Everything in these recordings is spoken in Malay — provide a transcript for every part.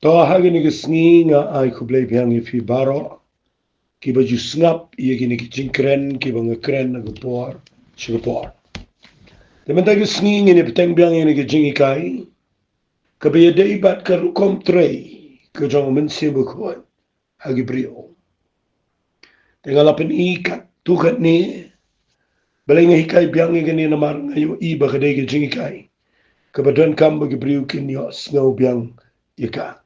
Tawa hagi ni kesngi nga ai kublai biang fi baro ki baju snap ye gini ki jingkren ki bang kren na gopor shigopor. Temen ta kesngi ni peteng biang ni ki jingi kai ka be dei bat ka rukom trei ka jong Mynsiem Bakhuid hagi brio. Tengalapan ikat tukat ni balai hikai biang ni gini namar ngayo I ba kadai ki jingi kai. Kebetulan kam bagi brio kin yo snow biang ika.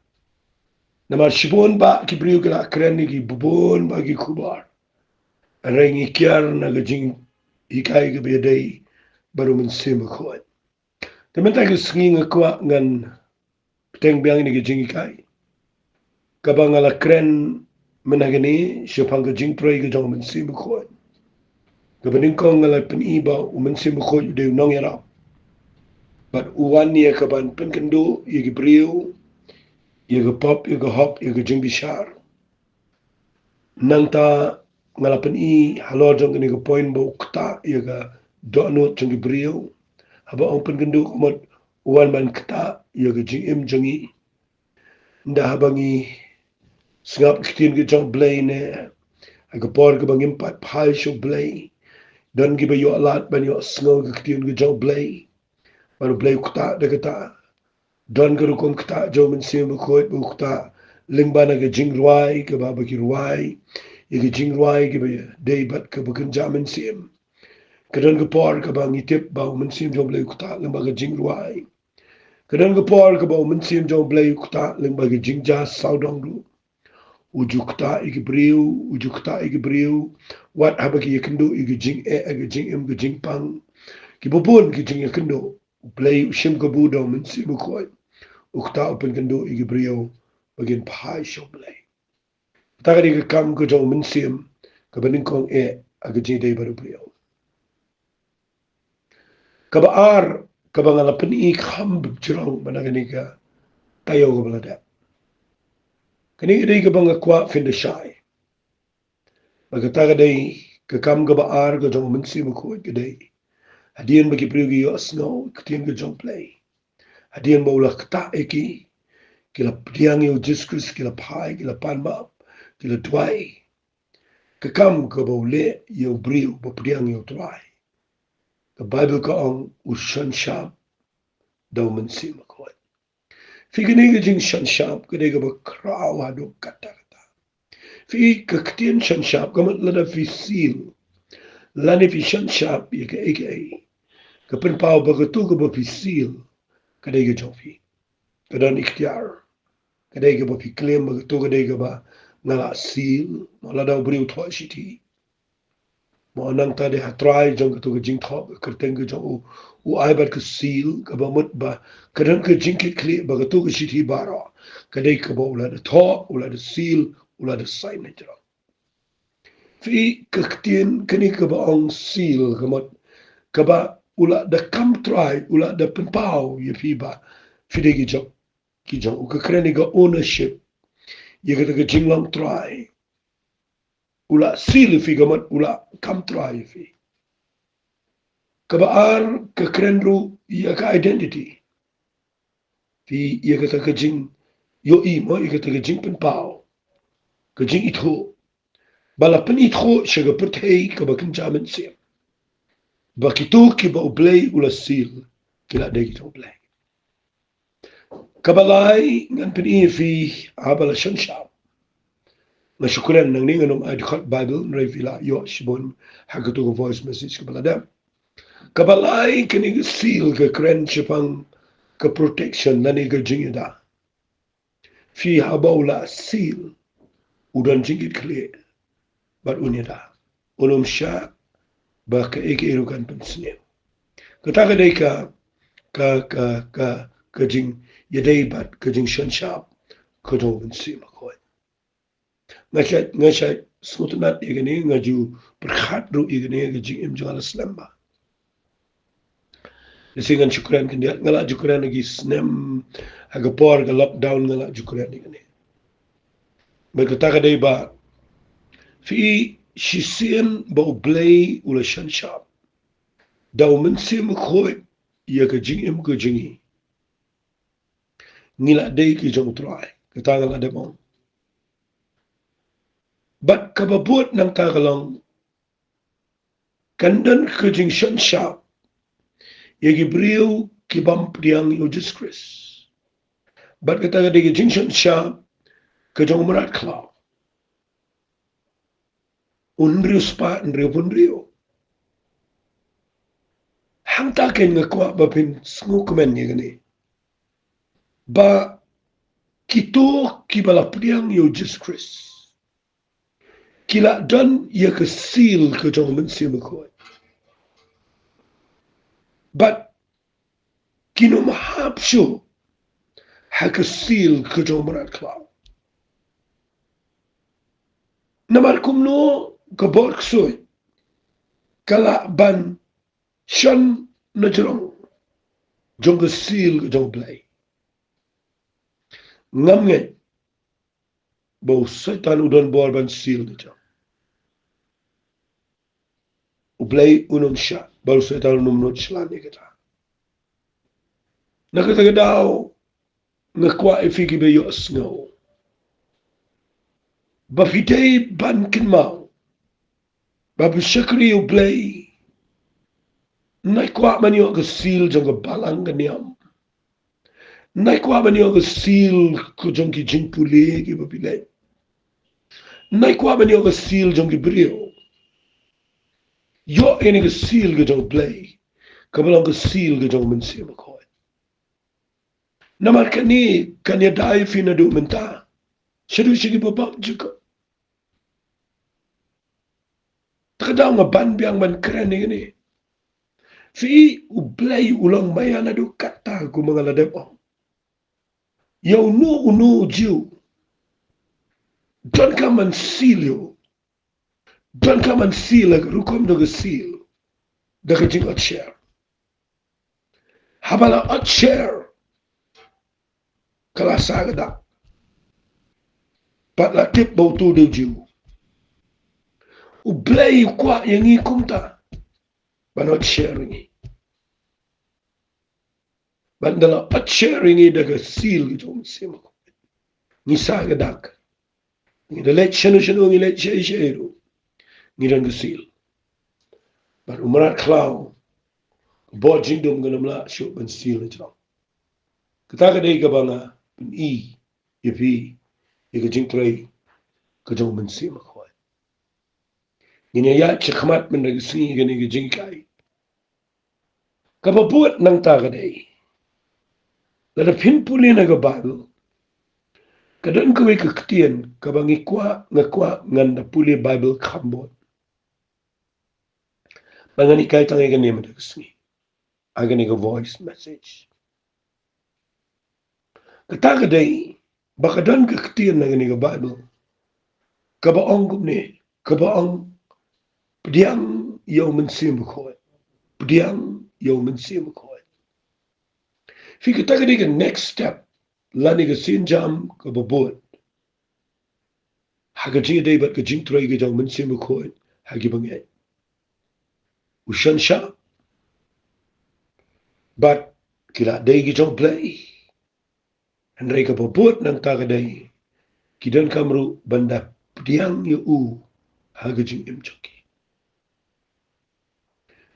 Nama shibon ba ki brio kala keren ni ki bubon ba ki kubar. Rengi kiar na gajing ikai ke bedai baru Mynsiem Bakhuid. Temen ta sengi ngakwa ngan peteng biang ni gajing ikai. Kabang ala keren menagani siapang gajing Trei ke jong Mynsiem Bakhuid. Kebening kong ngala peniba Mynsiem Bakhuid de nong yarap. But uwan ni kaban penkendo ye ki brio ye ke pop ye ke hop ye ke jing bishar. Nang ta ngalapan halor jong kini ke poin bo kta ye ke dono jong ki brio. Haba open kendo kumot uwan man kta ye ke jing im jongi. Nda habangi sngap kitin ke jong blay ne. Aga por ke bang impat phai sho blay. Dan ki ba yo alat ban yo sngo ke kitin ke jong blay. Baru blay kta de kta. Dan ke rukom kta jong Mynsiem Bakhuid bu kta. Lingbana ke jing ruai ke ba ki ruai. Ye ke jing ruai ke ba day bat ke bukan jam Mynsiem. Kedan ke por ke bang itip ba Mynsiem jong blay kta lingba ke jing ruai. Kedan ke por ke ba Mynsiem jong blay kta lingba ke jing jas saudong du. Uju kta iki brio, uju kta iki brio. Wat haba ki yekendo iki jing ke jing im ke jing pang. Ki bobon ki jing yekendo. Blay ushim ke budo Mynsiem Bakhuid. Ukta open kendo iki brio bagin phai sho blay. Takadi ke kam ke jong Mynsiem ke beningkong aga jing day baru brio. Kabaar kabangala peni kham bjrong managani ka tayo ko balada. Kani day ka banga kwa finda shy. Magataga day ka kam kabaar ka jong Mynsiem Bakhuid ka day. Hadian bagi brio ki yo snow katian ka jong play. Hadian maulah kata eki kila pediang yo Jesus kila pai kila panma kila tuai. Kekam ka baule yo brio ba pediang yo tuai. The Bible ka ang ushan shab daw Mynsiem Bakhuid. Figini ka jing shan shab kada ka ba kraw hado kata. Fi kaktian shan shab kamat lada fi seal. Lani fi shan shab ya ka eke. Kapan pao bagatu ka ba fi seal. Kadai ka jong fi. Kadan ikhtiar. Kadai ka ba fi claim bagatu kadai ka ba ngala seal. Mala daw beriu thwa siti. Mo nang ta de hatrai jong ka tu ka jing thwa kerteng ka jong u ai bat ka seal ka ba mut ba. Kadan ka jing ki kli bagatu ka siti bara. Kadai ka ba ula da thwa, ula da seal, ula da sign na jira. Fi kaktian kani ka ba ang seal kamot ka ba ula da kam try ula da penpau ye fi ba fi de ki jong u ka kreni ka ownership ye ka ka jinglang try ula seal fi kamot ula kam try fi ka ba ar ka krenru ye ka identity fi ye ka jing yo I mo ye ka jing penpau ka jing itho bala pen itho shaga perthei ka ba kin jamin sim Bakitu ki ba ublay ula seal kila day kita ublay. Kabalay ngan pini fi abala shan shab. Masyukuran nang ni nganom ay dikhat Bible nray vila yo shibon hagatu ko voice message kabalada. Kabalay kini seal ka kren shipang ka protection nani ka jingida. Fi habawla seal udan jingid kli bat unyada. Ulum sya ba ka ikirukan pensnew. Kataka day ka jing yaday bat ka jing shan shab ka jong Mynsiem Bakhuid. Ngashay sutunat igani ngaju berkhat ru igani ka jing im jong alas lamba. Isingan syukuran kandiat ngala syukuran lagi snem agapor ka lockdown ngala syukuran igani. Kataka day ba fi shisien ba ublay ula shan shab. Daw Mynsiem Bakhuid ya ka jing im ka jingi. Ngila day ki jong try. Ketangal ada mo. But kababut ng tagalong kandan kajing shan sharp yagibriw kibam priyang Jesus Christ. But kataga di kajing shan sharp kajong marat klaw. Unriyo spa unriyo punriyo. Hang takin nga kwa bapin ngukumen niya gani. Ba kito kibala priyang Jesus Christ. Kila dan ia kesil kajong Mynsiem ko. But kino mahap siyo hakasil kajong marat klaw. Namar kumno kabork soy kala ban shan na jong kasil kajong blay. Ngam ngay bau setan udan bor ban sil na jong. Ublay unong siya baru setan unong slan kita. Nakatagadaw ngakwa ifiki bayo asngaw. Bafitay ban kinmaw. Babusyakri ublay. Naikwa man yung kasil jang kabalang kanyam. Naikwa man yung kasil ko jang kijing puli kibabilay. Naikwa man yung kasil jang kibriyo. Yo ini kasil ko jang blay. Kabalang kasil ko jang Mynsiem ko. Namar kani kanya dai fina do menta. Siya siya babam juga. Takadaw nga ban biyang man keren ni. Fi ublay ulang maya na do kata ko mga ladebo. Yaw no uno jiw. Don ka man silyo. Don ka man sila rukom do sil. Daga jing at share. Habala at share. Kalasa da. Patla tip bau tu do jiw. Ublay kwa yang ikum ta. Banot sharing. Bandala at sharing daga sil gitu Mynsiem ko. Ni saga dak. Ni da let shanu ni let shayru. Ni dan sil. But umarat klaw. Bodjing dum ganam la shuk ban sil ito. Kataga day ka ba nga ipi ikajing Trei kajong Mynsiem ko. Ginaya chakmat man nagsingi gani ikajing kay. Kapabuat ng tagaday. Ladapin puli na gabalo. Kadan kaway kaktiyan kabang ikwa nganda puli Bible kambot. Mangani kahit ang igani madagasngi. Agani ka voice message. Katagaday, bakadan kaktiyan na gani ka Bible. Kabaong gumni, kabaong pediang yaw Mynsiem ko. Pediang yaw Mynsiem ko. Fi katagaday ka next step. Lani ka sinjam kababuat. Hagajing day bat kajing Trei ka jaw Mynsiem ko. Hagibangay. Usyan siya. But kila day ka jaw play. Andray kababuat ng tagaday. Kidan kamru banda pediang yu hagajing imjoki.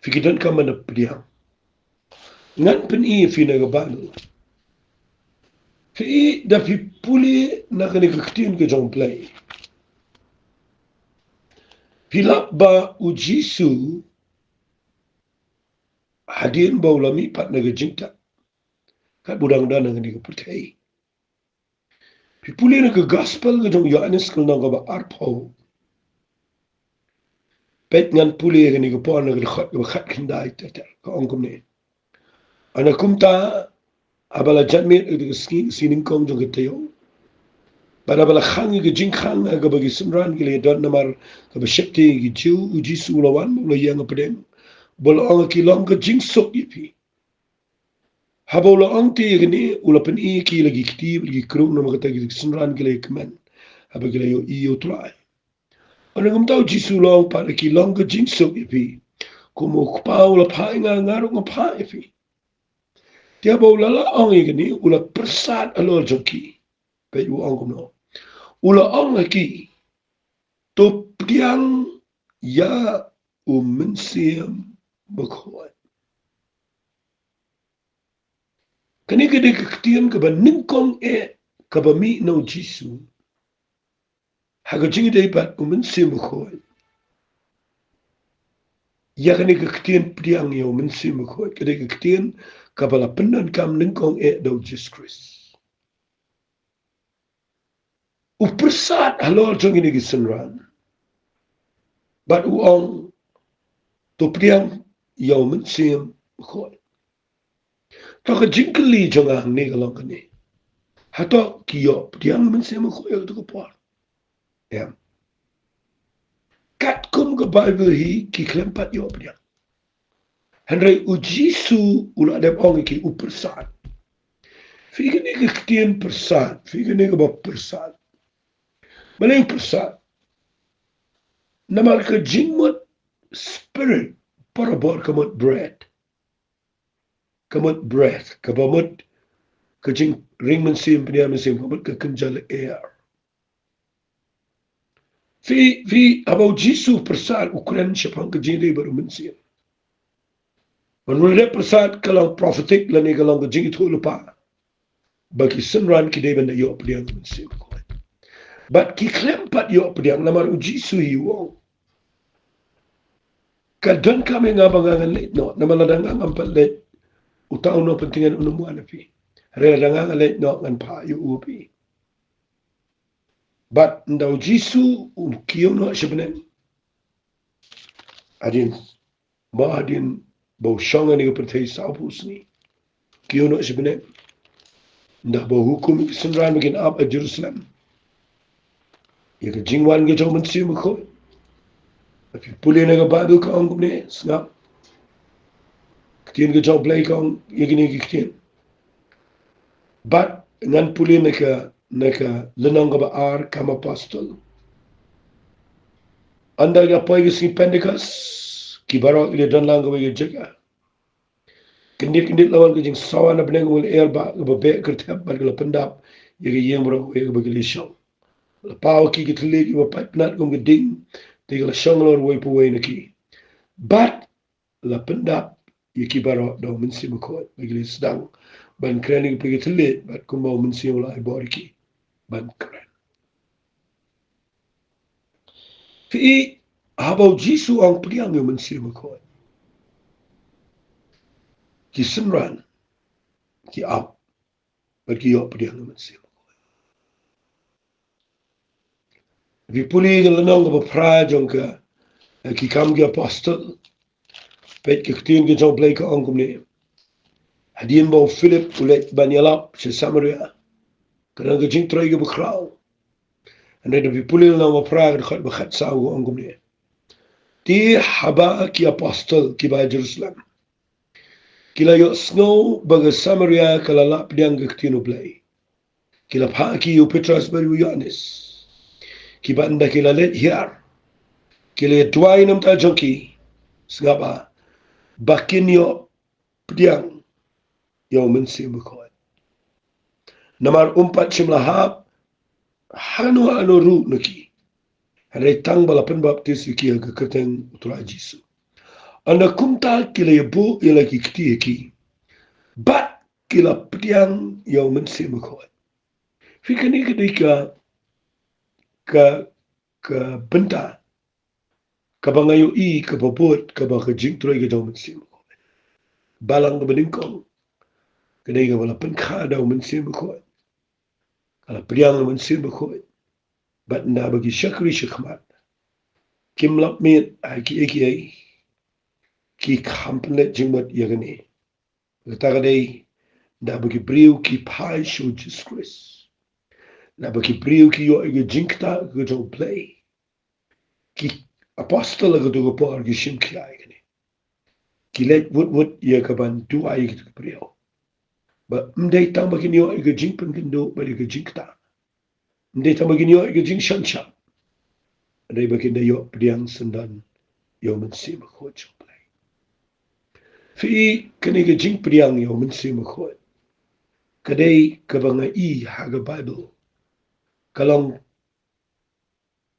Fi kidan ka man na pediang. Ngan peni fi nagabalo. Fi da fi puli na kanikaktin ka jong play. Pilap ba ujisu hadin ba ulami pat nagajingta. Kat budang da nang kanikaputay. Fi puli na ka gospel ka jong Yohanes kal nang ka ba arpaw. Pet ngan puli ka nikapuan nagakhat kinday tatar ka ongkom ni. Anakumta abala jadmit ito siningkong jong kitayo. Bala khang ga jing khang ga bagi simran gile don namar ga bashakti gi jiu uji sulawan mo yang pedeng. Bola ang kilong ga jing sok ipi. Habola ang ti gni ulapan i ki lagi kiti lagi krung na magata gi simran gile kemen. Haba gile yo iyo try. Anang tau ji sulong pa kilong ga jing sok ipi. Kumo kpa ula pa nga ngaro nga pa ipi. Dia bawa lala ang ini ulah persat alor joki. pe u ong kum no ula ong laki to priang ya Mynsiem Bakhuid kani ke de ktien ke ban ning kong ka ba mi no jisu ha ga jing de pat Mynsiem Bakhuid ya kani ke ktien priang ya Mynsiem Bakhuid ke de ktien ka bala penan kam ning kong do Jesus Christ u persat halor jong ini gisenran but u ong to priang ya Mynsiem Bakhuid to ka jingkeli jong ang ni kalong kani hato kiyo priang Mynsiem Bakhuid to ko por ya kat kum ke Bible hi ki klempat yo priang Henry u Jisu ula dem ong ki u persat Fiken ik ktien persat, fiken ik ba persat. Malay persat. Namal ka jingmot spirit para bor kamot bread. Kamot breath, kabamot ka jing ring Mynsiem Mynsiem kamot ka kanjal air. Fi abaw Jisu persat ukren siya pang ka jingri baru Mynsiem. Manulad persat kalang prophetic lani kalang ka jing ito lupa. Bagi senran ki deben na yo priang Mynsiem. But ki klempat yo priang namar u Jisu hiwong. Kadang kami ngabangan late no, namaladang ang ampalit, utaw no pentingan unumuan na pi. Reladang late no, ngan pa yu upi. But ndaw Jisu, kiyo no siya adin, ba adin, bau syongan ni kapatay sa upus ni. Kiyo no siya benen. Ndah bau hukum ikisunran magin up at Jerusalem. Ika jingwan ka jaw Mynsiem Bakhuid. Tapi puli na ka Bible ka ang kumne, sngap. Ktien ka jaw play ka ang yagini kiktien. But, ngan puli na ka lenang ka baar kam apostol. Anda ka poy ka si Pentecost, kibarok ili dan lang ka wagi jaga. Kendit lawan ka jing sawa na beneng ul air ba, ka babe kertep, ba ka lapendap, yaga yang bro, yaga bagi lisyong. Lapaw ki kitli, ki bapatnat kong geding, tiga la syong lor way puway na ki. But, lapendap, yaki barok daw Mynsiem Bakhuid, bagi sedang, ban kren pergi telit, bat kumbau Mynsiem lai bori ki, ban kren. Fi habaw Jisu ang priang yung Mynsiem Bakhuid. Ki senran, ki ap, bat ki yo priang yung Mynsiem Bakhuid. Fi puli ng lanong ka bapra jong ka, ki kam ki apostol, pet ki ktien ki jong play ka ang kumni. Hadien bau Philip ulet banyalap sa Samaria. Kanang ka jing Trei ka bakraw. Andai na pipulil na mapra ka bakhat sa ang kumni. Ti haba ki apostol ki ba Jerusalem. Kila yo snow baga Samaria kalalap diang ka ktien ublay. Kila pa ki yu Petras baru Yohanes. Ki ba anda kila let hiar. Kila tuay nam ta jongki. Sngapa bakin yo pediang yo Mynsiem Bakhuid. Namar umpat simlahap hano ru naki. Haray tang balapan baptis yuki aga kateng utura Jisu. Anda kumta kila yabu ila kikti yaki. Bat kila pediang yo Mynsiem Bakhuid. Fikani kadika ka benta ka bangayo ka babot ka baka jing Trei ka daw Mynsiem Bakhuid. Balang ka baningkong kadai ka balapan ka daw Mynsiem Bakhuid. Kala priang Mynsiem Bakhuid. Bat na bagi syakri syakmat. Kim lap mit ki ki kampenet jingmat yagani. Kata kadai na bagi briu ki pai show Jesus Christ. Na bagi briu ki yo iga jingta ka jong play. Ki apostol ka dugo po argi shim ki ay gani. Ki let wut ya kaban tu ay ka briu. Ba mday tang bagi niyo iga jingpan kendo ba iga jingta. Mday tang bagi niyo iga jing shansha. Aday bagi na yo priang sandan yo Mynsiem Bakhuid jong play. Fi kaniga jing priang yo Mynsiem Bakhuid. Kadai kabanga haga Bible kalong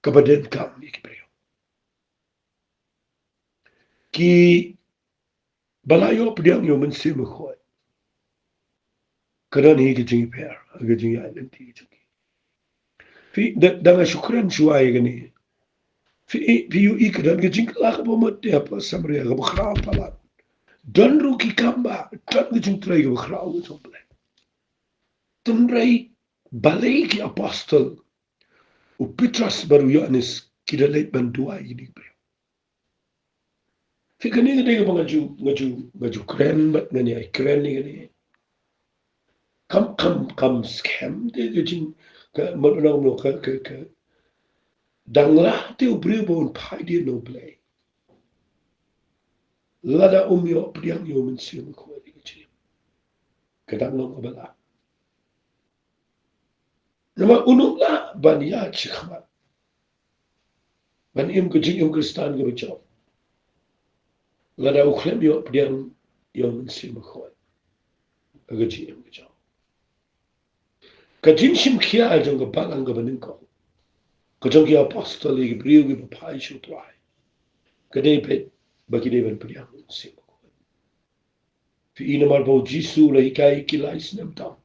kabaden kam ikibriyo. Ki balayo pediang yo Mynsiem khoi. Kadan hi kijing per, kijing identity kijing. Fi danga syukran shuai gani. Fi yu kadan kijing lak bomot dia apa samria ga bakhrao palat. Dan ruki kamba, dan kijing Trei ga bakhrao kijing ble. Trei balai ki apostol u Petrus baru Yohanes kida leit bandua ini bre. Fi gani ga ngaju keren bat ngani ai keren ni gani. Kam scam de kijing ka modong no ka danglah te ubri bon pai dia no play. Lada yo priang yo Mynsiem ko di kijing. Kadang no bala. Nama unuk la ban ya chikmat. Ban kijing Kristan ko bachau. Lada uklem yo priang yo Mynsiem ko. Kijing bachau. Kajin sim kia ajong ka balang ka baning ko. Kajong ki Apostolic briu ki papai shu Trei. Kadai pet bagi dewan priang Mynsiem ko. Fi ina marbo Jisu la ikai ki lais nem tau.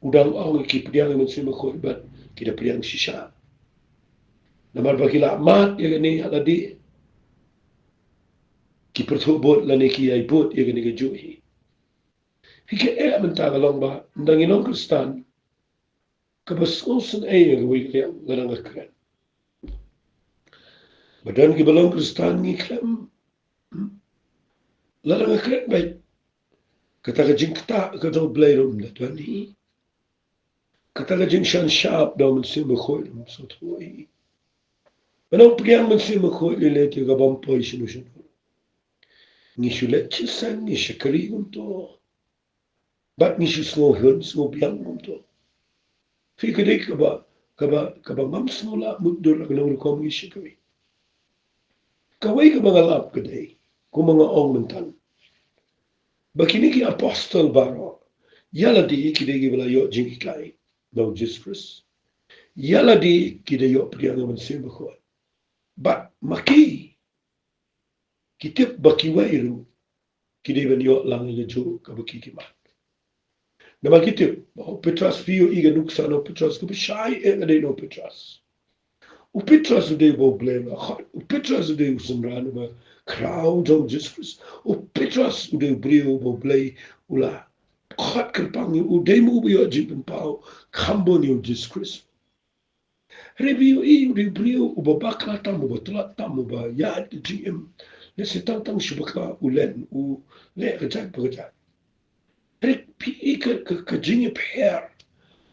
Udang au ki priang Mynsiem ko bat kita priang sisa. Namar bagi la mat ya gani aladi ki perthobot la ne ki ai bot ya gani ka juhi. Fi ke mentang along ba ndangin Kristan kabasusan ay wigli larang kren. Badan ki balong Kristan ngi klem larang kren bay kata kajing kata kata blay rum da tani kata kajing shan sharp da Mynsiem ko rum so thui. Manong priang Mynsiem ko ile ti ka bom poi sinu sinu. Ni shulet chisan ni shakari unto. Bat ni shulo hun so biang unto. Fi kadai kaba mams mula mudur la Rukom ni shakari. Kawai ka mga lap kadai, kung mga ong mentan. Bakini ki apostol baro, yala di kidai ki bala yo jing ikai, no Jesus. Yala di kidai yo priang Mynsiem ko. But maki, kitip baki wairu, kidai ban yo lang jo ka baki ki mat. Nama kitip, Petrus fiyo iga nuksa no Petrus, ko shy kadai no Petrus. O Petrus o de bo blame o Petrus o de usunran ba crowd of Jesus o Petrus o de brio bo blay ula khat kerpang o de mo bio jipen pau kambo ni o Jesus review o de brio o ba bakla tam o tla tam ba ya de gm le setang tang shubaka ulen o le kajak bagajak re pi ka jinge per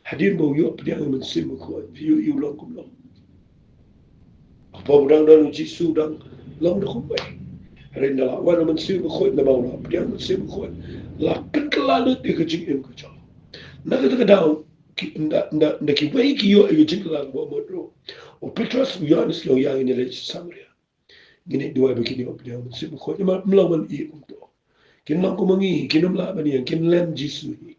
hadir bo yo priang Mynsiem ko view you long kum long Pabudang dan Jisu dang long de kumbai. Renda la wana Mynsiem ko na mauna priang Mynsiem ko la penkelalu di kajing em ko jaw. Naga daga daw na ki wai ki yo e jing la bo modro. O Petrus Yohanes lo yang ni le Samaria. Gini dua begini o priang Mynsiem ko ma mlawan I umto. Kin lang ko mangi kinom la bani yang kin lem Jisu ni.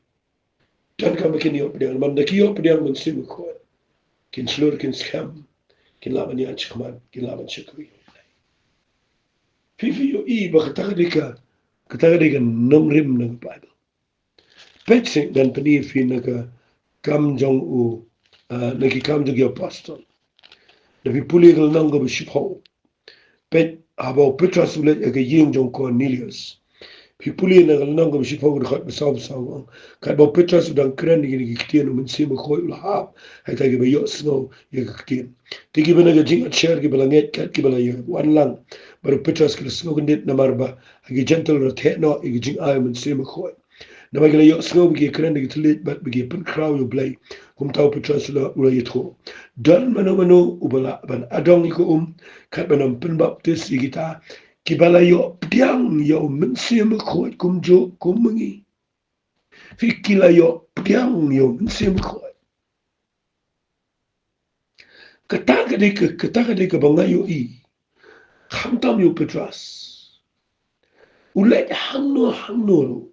Dan ka makini o priang man da ki yo priang Mynsiem ko. Kin slur kin scam. Kin laban ni achikman, kin laban shakri. Fifi yo ba kataga nong rim ng Bible. Petsing dan penifi naga kam jong u nagi kam jong apostol. Nabi puli kal nang go bishipho. Pet abo Petrus ulet aga ying jong Cornelius. Pipuli na kal nang go bishipho go khat basaw basaw. Kat bo Petrus udang kren ni kitien Mynsiem ko ulahap. Hay tagi ba yo snow ya kitien. Tigi ba naga jing at share ki balanget kat ki balay wan lang. Baru Petrus kala snow kandit na marba. Agi gentle rothe no igi jing ay Mynsiem ko. Na magala yo snow bigi kren ni gitulit bat bigi pen kraw yo blay. Kum tau Petrus ula yitho. Dan mano ubala ban adong iko kat banam pen baptis igita. Kibala yo pdiang yo Mynsiem ko kumjo kumungi. Fikila yo pdiang yo Mynsiem ko. Kataga de ka bangayo Hamtam yo Petrus. Ulet hangno lo.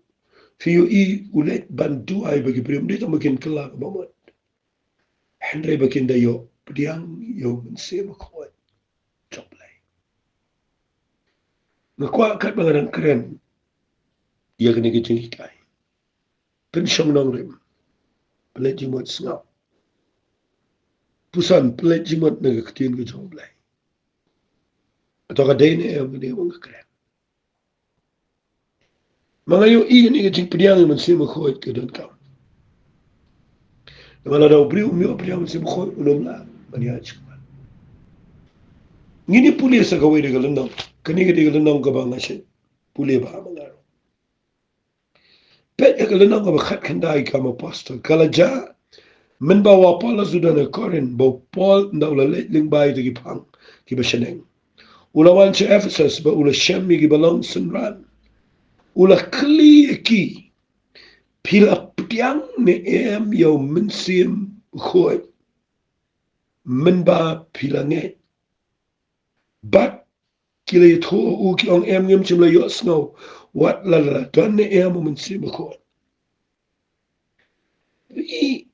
Fiyo ulet bantu ay bagi prium dito makin kelak mamot. Henry bakinda yo pediang yo Mynsiem ko joblay. Ngakwa kat bangarang keren ya kini kijing kai. Pensyong nong rim. Pelet jimot sngap. Pusan pelet jimot naga ketin ke joblay. Atau kadai ni yang ni wang keren. Mangayo ini kijing pediang Mynsiem ko ke dan kam. Namala daw brio mio pediang Mynsiem ko unom la maniach. Ngini puli sa kawai de galandang. Kani ke de galandang ka ba ngashin. Puli ba mangaro. Pet ya galandang ka ba khat khandai ka ma pastor. Kalaja men ba wa Paul sudah na Korin ba Paul na ula ling bai de gipang ki ba sheneng. Ula wan che Ephesus ba ula shem mi gibalong sunran. Ula kli ki pila ptiang ne em yo Mynsiem khoi. Men ba pila nge. Bat kila yitho u ki ong em ngem chim la yo snow. Wat la la don ne em Mynsiem khoi. I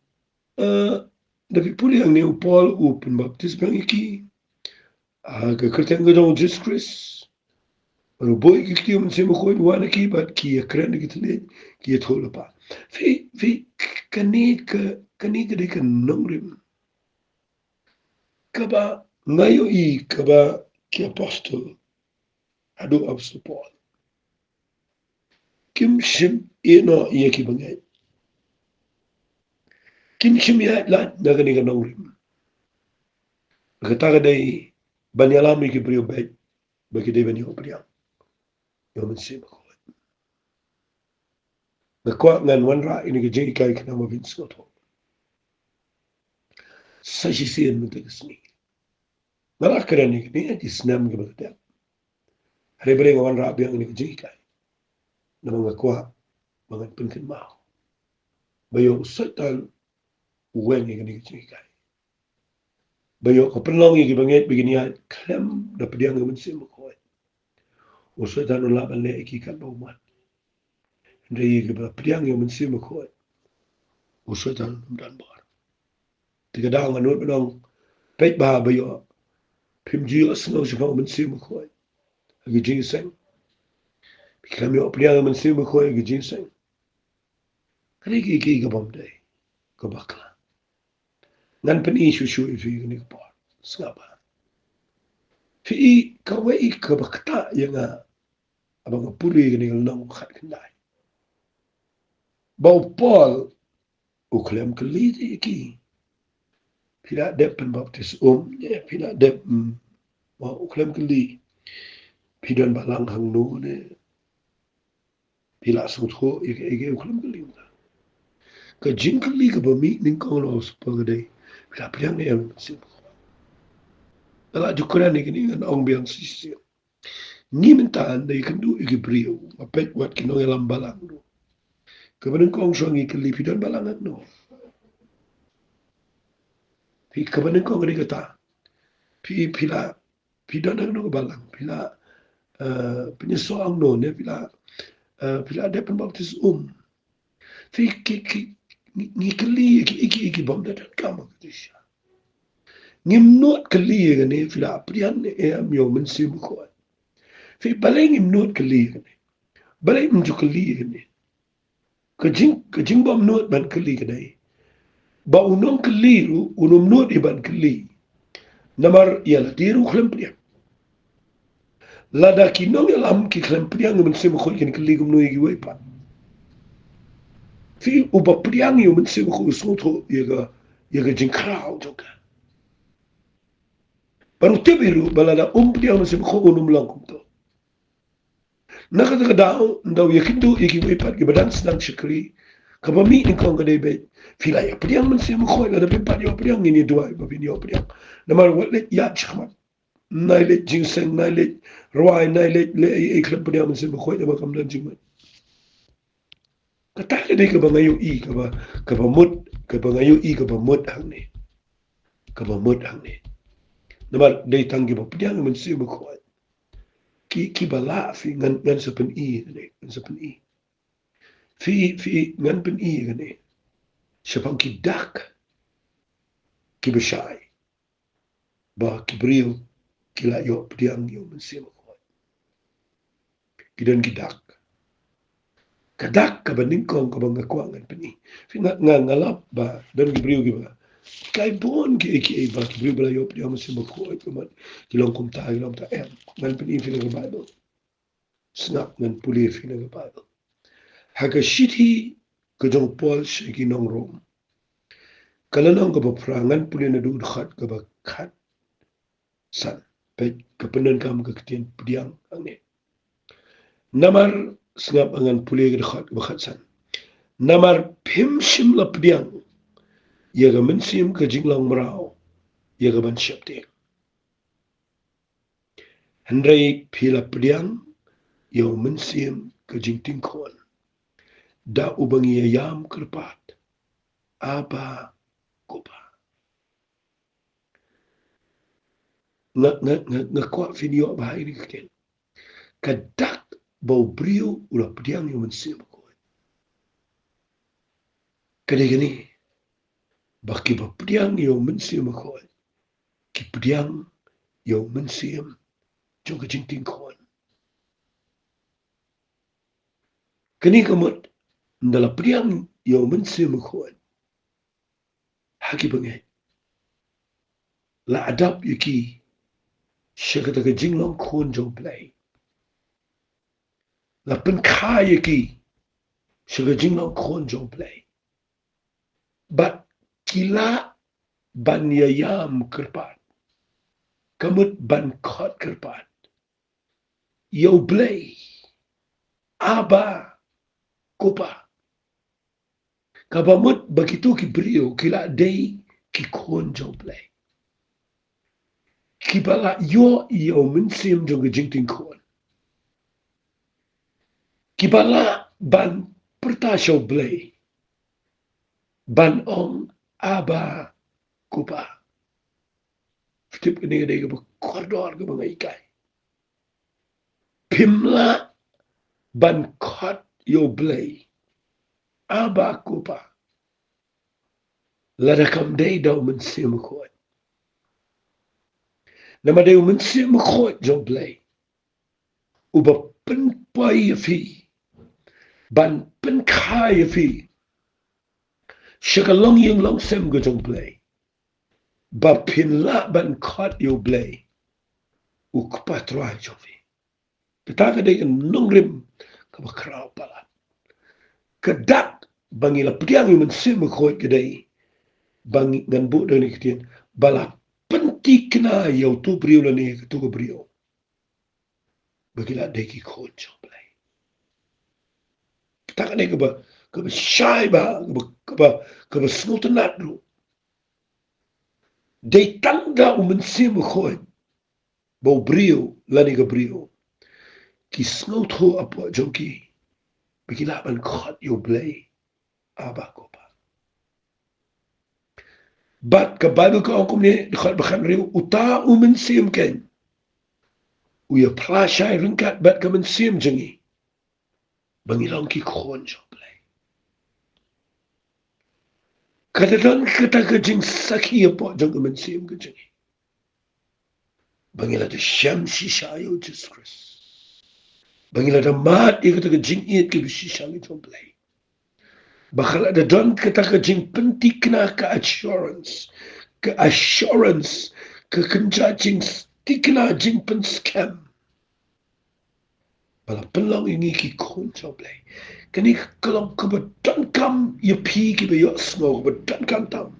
Davi puli ang neu Paul open baptist bang iki aga kerten gadong Jesus Christ ro boy ki Mynsiem khoi wana ki bat ki ekran ki tle ki thola pa fi kani de kan nongrim kaba ngayo I kaba ki apostle adu apostle Paul kim shim eno ye ki bangay kim shim ya la nagani kan nongrim kata dai banyalami ki brio bay bagi dai banyo priang yo Mynsiem khoi Ngakwa ngan wanra ini ke jeng kai kena ma vins ngoto. Sa si sien mo tegasni. Ngala keren ni di snam ke bagda. Hari bere wanra biang ini ke jeng kai. Nama ngakwa mangan penken mau. Bayo setan wen ini ke jeng kai. Bayo ko penlong iki banget begini ya klem da pediang Mynsiem ko. Usetan ulah bale iki kan bauman. Ndai ke pediang Mynsiem ko. Usetan dan bar. Tiga daw nganut benong pet ba bayo Pim ji asno jipang Mynsiem ko. Agi ginseng. Kami opniang Mynsiem ko agi ginseng. Kani ki gabam day. Kabakla. Ngan pani shushu ifi ni pa. Skaba. Fi kawai kabakta yang abang puli ni nang khat kendai. Bau Paul uklem keliti ki. Pila dep pen baptis pila dep ma uklem keli. Pidan balang hang no ne. Pila sutho ike uklem keli. Ka jingkali ka bami ning kong lo sepagday pila piang em Mynsiem ala jukuran ni kini kan ong biang sisi ni mentaan dai kendu igi brio apet wat kino elam balang do ka baneng kong songi keli pidan balangan no pi ka baneng kong ri kata pi pila pidan no balang pila penyesoang no ne pila pila ada pembaptis fi ni keli iki bom da kama kisha ngimnot keli gani fila prian em yo Mynsiem ko fi baleng ngimnot keli gani baleng mju keli gani kajing bom not ban keli gani ba unong keli unom not iban keli namar yala tiru klem prian lada kinong yalam ki klem prian Mynsiem ko kin keli gumno igi wepa fi uba prian yo Mynsiem ko soto yaga jing krao joka baru tebiru balada dia Mynsiem ko unum langkum to nakata daw ndaw yakindu iki wepat gibadan sedang syukri kabami ni kong kadai be fila ya pediang Mynsiem ko ada pempat yo pediang ini dua babi yo pediang namar walet ya chkhmat nailet ginseng nailet rwai nailet le iklab pediang Mynsiem ko da makam dan jingmat kata kadai ka bangayo ka ba mut ka bangayo ka ba mut hang ni ka ba mut hang ni namar dai tangi ba pediang Mynsiem ko ki bala fi ngan sa pen ngan sa pen fi ngan pen gani siapang ki dak kibashai ba kibriu kila yo pediang yo Mynsiem ko kidan gidak kadak ka baningkong ka bang kwangan pani ngalap ba dan kibriu giba kay bon ki ba kibriu bala yo pediang Mynsiem ko ay paman kilong kumta em ngan pani fina ka Bible snap ngan puli fina ka Bible haga shithi ka jong Paul shiki nong Rom kalanang ka ba prangan puli na dud khat ka ba khat san pe kapanan kam ka ketian pediang angne namar sngap angan puli ka khat ba khat san namar phim sim la pediang ya ga Mynsiem ka jinglang marao ya ga ban syapte handrai phila pediang ya Mynsiem ka jingting khon da ubangi yam kerpat apa kopa nga kwa video bahai ni keten kadak bau brio ula pediang yo Mynsiem ko kade gani baki ba pediang yo Mynsiem ko ki pediang yo Mynsiem jong ka jingting khon kani kamot ndala pediang yo Mynsiem ko haki bangai la adap yuki shakata ka jinglong khon jong play la pen kha yuki shaka jinglong khon jong play but kila ban yam kerpat kamut ban khot kerpat yo play aba kopa kabamut begitu ki brio kila day ki khon jong play kibala yo Mynsiem jong jingting khon kibala ban pertasyo play ban ong aba kupa tip kini kadai ke koridor ke mga ikai pimla ban kot yo blay aba kupa lada kam day daw Mynsiem ko nama day Mynsiem ko jo blay uba penpay fi ban penkay fi shakalong yung long sem go jong blay ba pinla ban kot yo blay ukpatwa jo fi kita kadai nong rim kaba kraw pala kadak bangila pediang yung Mynsiem ko kadai bang ngan bu dan iktian bala pentik na yo tu brio la ni tu ko brio bagila deki ko jo blay kita kadai kaba shy ba kaba snotenat ru de tanda Mynsiem ko bo brio la ni ka brio ki snot ho apo joki bagila ban khot yo blay aba ko pa bat ka Bible ko ang kumni khot bakhan riu uta Mynsiem ken uya prashay ringkat bat ka Mynsiem jangi bangilang ki khon jo blay kadadon kita ka jing sakhi apo jong ka Mynsiem ka jangi bangila de sham shishayo Jesus Christ bangila da mat ikata ka jing it ki bishishangi jo blay bakal ada don kita ka jing pentik na ka assurance ka kenja jing stikna jing pen scam bala penlang ingi ki kon jo blay kani kalong ka ba don kam ye pi ki ba yo smo ba don kam tam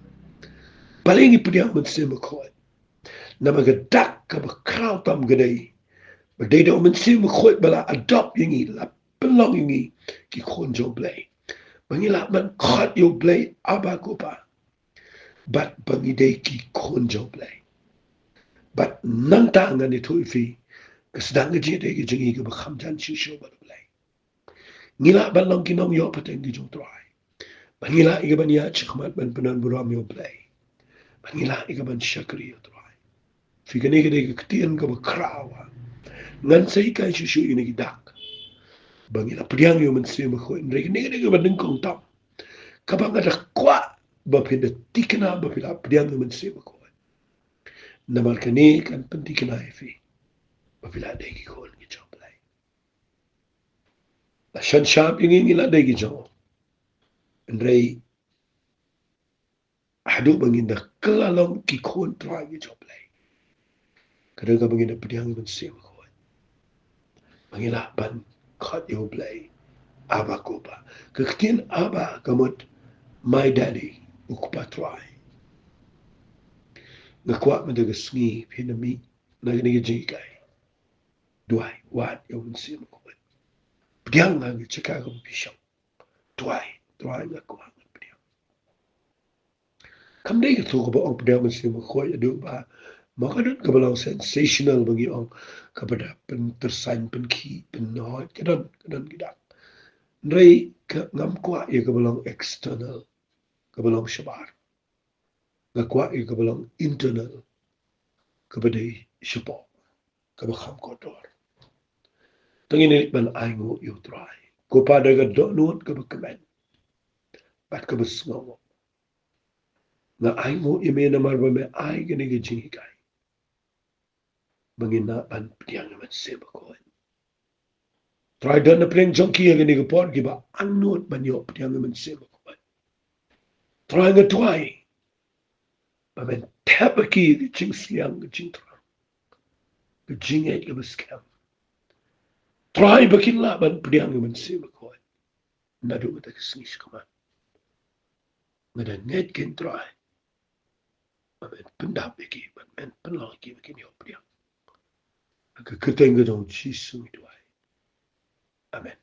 balingi pediang Mynsiem ko nama ga dak ka ba kraw tam gadai ba dai da Mynsiem ko bala adopt ingi la penlang ingi ki kon jo blay bangila man khot yo blay aba ko pa bat bangi day ki kon jo blay bat nang ta ngan ni thui fi kasdang ge day ge jingi ge ba kham jan chi sho ba blay ngila ban long ki nom yo pateng di jo trai bangila ige ban ya chkhmat ban panan buram yo blay bangila ige ban shakri yo trai fi ge ne ge ge ktien ge ba krawa ngan sai kai chi shu ini gi dak bangila pediang yo Mynsiem ko ne ge ne ge ban ding kong tam kabang ada kwa bapida tikna bapila pdiang Mynsiem ko namal kani kan pentikna fi bapila degi ko ngi joblay la shan shap ingi la degi jo Trei hadu bangin da kelalong ki kon Trei ngi joblay kada ka bangin da pdiang Mynsiem ko bangila ban khot yo blay aba ko ba kekin aba kamot my daddy ukpa Trei ngakwa madaga sngi pinami nagni jigai duai wat yo Mynsiem ko pdiang ngi Chicago bishop duai ngakwa pdiang kam dei to ko ba pdiang Mynsiem ko ya do ba makadot ka balang sensational bagi ong kepada pen tersain pen ki pen no kadon gidak Trei ka ngam kwa ya ka balang external ka balang shabar ngakwa ya ka balang internal kepada shapo ka bakham kotor tangin ban aingo yo Trei ko pada ga do nuot ka bakamen bat ka basngo na aingo imena marba me ai gani ga jingi kai bangina ban pdiang Mynsiem ko Trei dan na preng jongki ya gani ga pot ki ba anut ban yo pdiang Mynsiem ko Trei nga Trei ba men tabaki ga jing sliang ga jing Trei ga jing et ga baskam Trei bakin la ban pdiang Mynsiem ko nadu ta kisnis kama ngada net ken Trei ba men pendap ki ba men penlang ki bakin yo pdiang ka keteng ga dong chi su Trei amen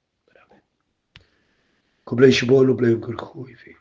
ko blai shbo no blai ko khoi fi